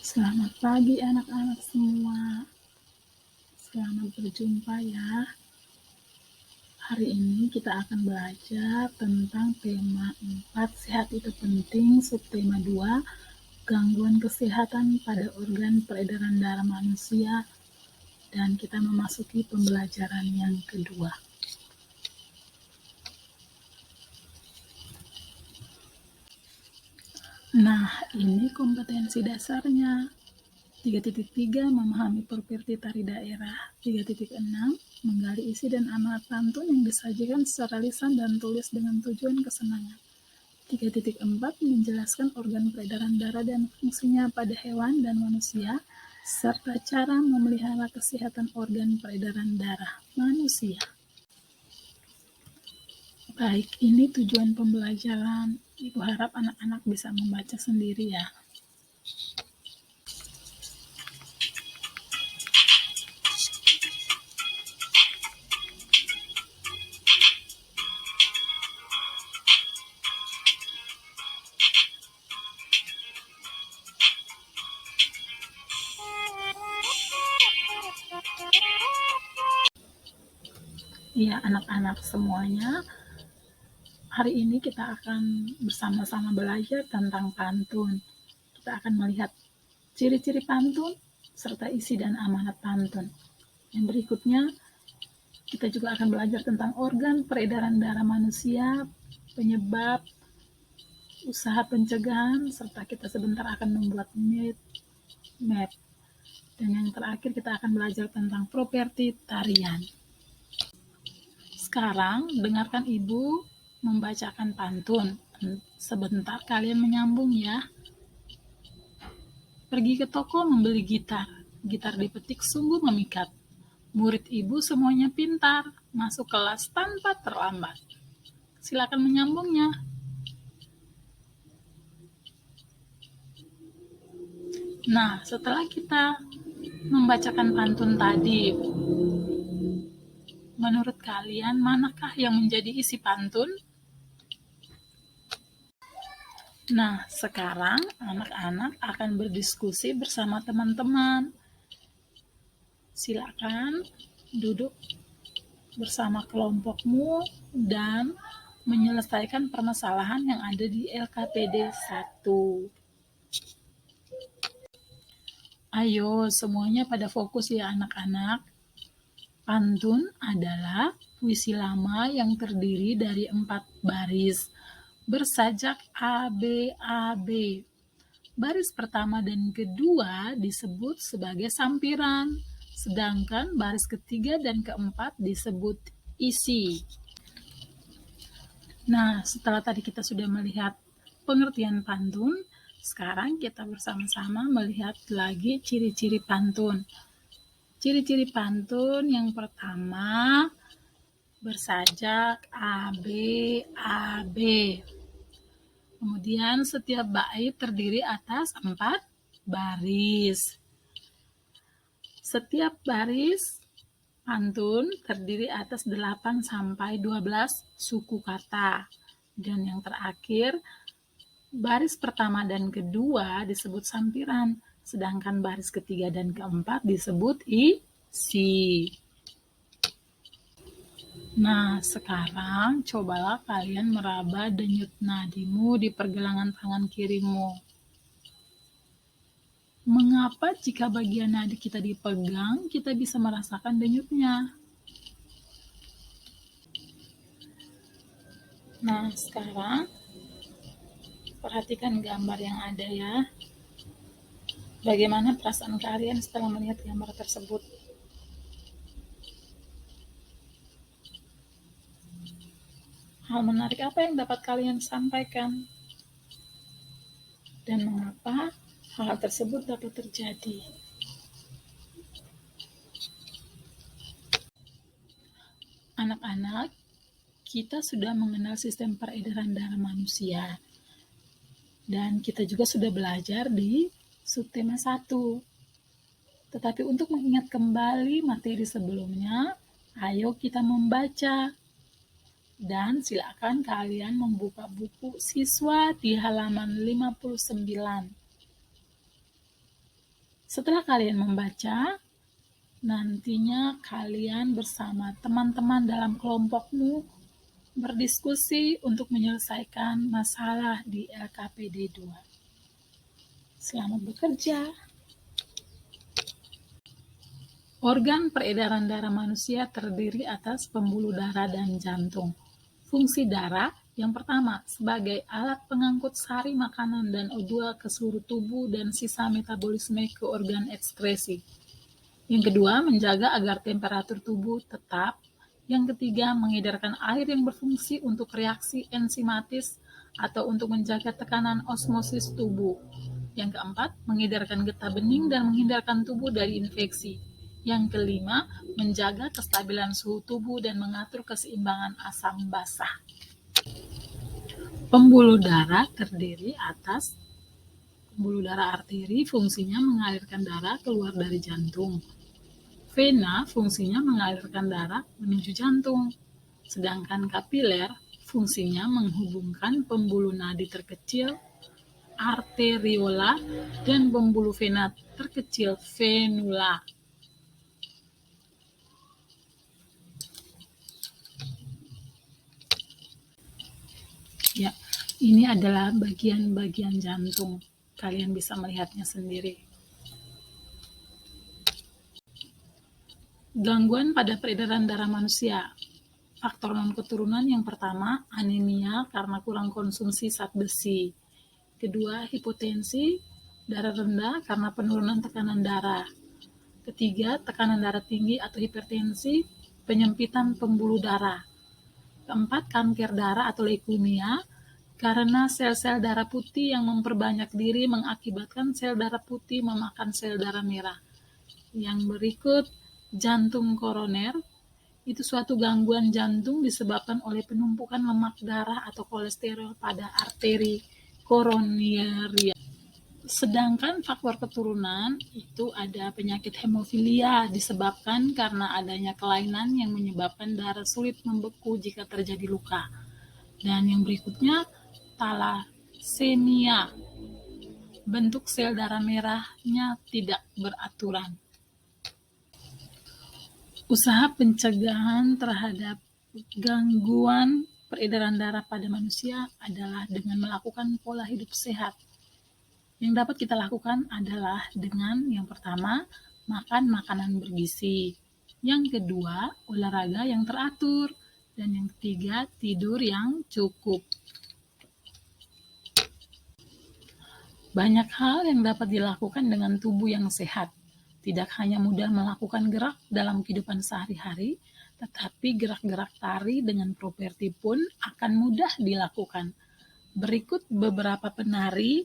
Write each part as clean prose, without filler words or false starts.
Selamat pagi anak-anak semua. Selamat berjumpa ya. Hari ini kita akan belajar tentang tema 4 sehat itu penting, subtema 2 gangguan kesehatan pada organ peredaran darah manusia, dan kita memasuki pembelajaran yang kedua. Nah, ini kompetensi dasarnya. 3.3 memahami properti tari daerah. 3.6 menggali isi dan amanat pantun yang disajikan secara lisan dan tulis dengan tujuan kesenangan. 3.4 menjelaskan organ peredaran darah dan fungsinya pada hewan dan manusia, serta cara memelihara kesehatan organ peredaran darah manusia. Baik, ini tujuan pembelajaran. Ibu harap anak-anak bisa membaca sendiri ya. Ya, anak-anak semuanya, hari ini kita akan bersama-sama belajar tentang pantun. Kita akan melihat ciri-ciri pantun, serta isi dan amanat pantun. Yang berikutnya, kita juga akan belajar tentang organ peredaran darah manusia, penyebab, usaha pencegahan, serta kita sebentar akan membuat map. Dan yang terakhir kita akan belajar tentang properti tarian. Sekarang dengarkan ibu membacakan pantun. Sebentar kalian menyambung ya. Pergi ke toko membeli gitar. Gitar dipetik sungguh memikat. Murid ibu semuanya pintar. Masuk kelas tanpa terlambat. Silakan menyambungnya. Nah, setelah kita membacakan pantun tadi, menurut kalian manakah yang menjadi isi pantun? Nah, sekarang anak-anak akan berdiskusi bersama teman-teman. Silakan duduk bersama kelompokmu dan menyelesaikan permasalahan yang ada di LKPD 1. Ayo, semuanya pada fokus ya anak-anak. Pantun adalah puisi lama yang terdiri dari 4 baris bersajak A, B, A, B. Baris pertama dan kedua disebut sebagai sampiran, sedangkan baris ketiga dan keempat disebut isi. Nah, setelah tadi kita sudah melihat pengertian pantun, sekarang kita bersama-sama melihat lagi ciri-ciri pantun. Ciri-ciri pantun yang pertama, bersajak A, B, A, B. Kemudian setiap bait terdiri atas 4 baris. Setiap baris pantun terdiri atas 8 sampai 12 suku kata. Dan yang terakhir, baris pertama dan kedua disebut sampiran, sedangkan baris ketiga dan keempat disebut isi. Nah, sekarang cobalah kalian meraba denyut nadimu di pergelangan tangan kirimu. Mengapa jika bagian nadi kita dipegang, kita bisa merasakan denyutnya? Nah, sekarang perhatikan gambar yang ada ya. Bagaimana perasaan kalian setelah melihat gambar tersebut? Hal menarik apa yang dapat kalian sampaikan? Dan mengapa hal tersebut dapat terjadi? Anak-anak, kita sudah mengenal sistem peredaran darah manusia. Dan kita juga sudah belajar di subtema 1. Tetapi untuk mengingat kembali materi sebelumnya, ayo kita membaca. Dan silakan kalian membuka buku siswa di halaman 59. Setelah kalian membaca, nantinya kalian bersama teman-teman dalam kelompokmu berdiskusi untuk menyelesaikan masalah di LKPD 2. Selamat bekerja. Organ peredaran darah manusia terdiri atas pembuluh darah dan jantung. Fungsi darah yang pertama sebagai alat pengangkut sari makanan dan O2 ke seluruh tubuh dan sisa metabolisme ke organ ekskresi. Yang kedua, menjaga agar temperatur tubuh tetap. Yang ketiga, mengedarkan air yang berfungsi untuk reaksi enzimatis atau untuk menjaga tekanan osmosis tubuh. Yang keempat, mengedarkan getah bening dan menghindarkan tubuh dari infeksi. Yang kelima, menjaga kestabilan suhu tubuh dan mengatur keseimbangan asam basah. Pembuluh darah terdiri atas pembuluh darah arteri, fungsinya mengalirkan darah keluar dari jantung. Vena fungsinya mengalirkan darah menuju jantung, sedangkan kapiler fungsinya menghubungkan pembuluh nadi terkecil, arteriola, dan pembuluh vena terkecil, venula. Ya, ini adalah bagian-bagian jantung. Kalian bisa melihatnya sendiri. Gangguan pada peredaran darah manusia. Faktor non-keturunan yang pertama, anemia karena kurang konsumsi zat besi. Kedua, hipotensi, darah rendah karena penurunan tekanan darah. Ketiga, tekanan darah tinggi atau hipertensi, penyempitan pembuluh darah. Keempat, kanker darah atau leukemia, karena sel-sel darah putih yang memperbanyak diri mengakibatkan sel darah putih memakan sel darah merah. Yang berikut, jantung koroner, itu suatu gangguan jantung disebabkan oleh penumpukan lemak darah atau kolesterol pada arteri koroneria. Sedangkan faktor keturunan itu ada penyakit hemofilia disebabkan karena adanya kelainan yang menyebabkan darah sulit membeku jika terjadi luka. Dan yang berikutnya, thalassemia. Bentuk sel darah merahnya tidak beraturan. Usaha pencegahan terhadap gangguan peredaran darah pada manusia adalah dengan melakukan pola hidup sehat. Yang dapat kita lakukan adalah dengan yang pertama, makan makanan bergizi. Yang kedua, olahraga yang teratur. Dan yang ketiga, tidur yang cukup. Banyak hal yang dapat dilakukan dengan tubuh yang sehat. Tidak hanya mudah melakukan gerak dalam kehidupan sehari-hari, tetapi gerak-gerak tari dengan properti pun akan mudah dilakukan. Berikut beberapa penari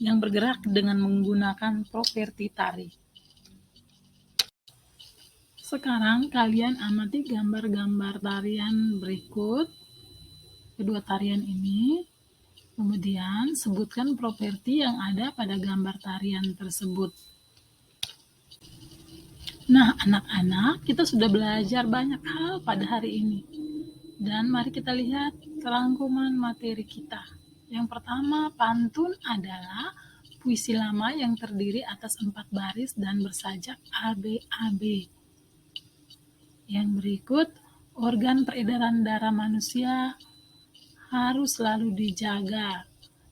yang bergerak dengan menggunakan properti tari. Sekarang kalian amati gambar-gambar tarian berikut. Kedua tarian ini. Kemudian sebutkan properti yang ada pada gambar tarian tersebut. Nah, anak-anak, kita sudah belajar banyak hal pada hari ini. Dan mari kita lihat rangkuman materi kita. Yang pertama, pantun adalah puisi lama yang terdiri atas 4 baris dan bersajak ABAB. Yang berikut, organ peredaran darah manusia harus selalu dijaga.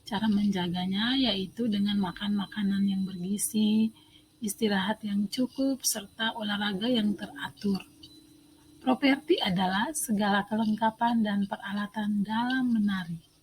Cara menjaganya yaitu dengan makan makanan yang bergizi, istirahat yang cukup, serta olahraga yang teratur. Properti adalah segala kelengkapan dan peralatan dalam menari.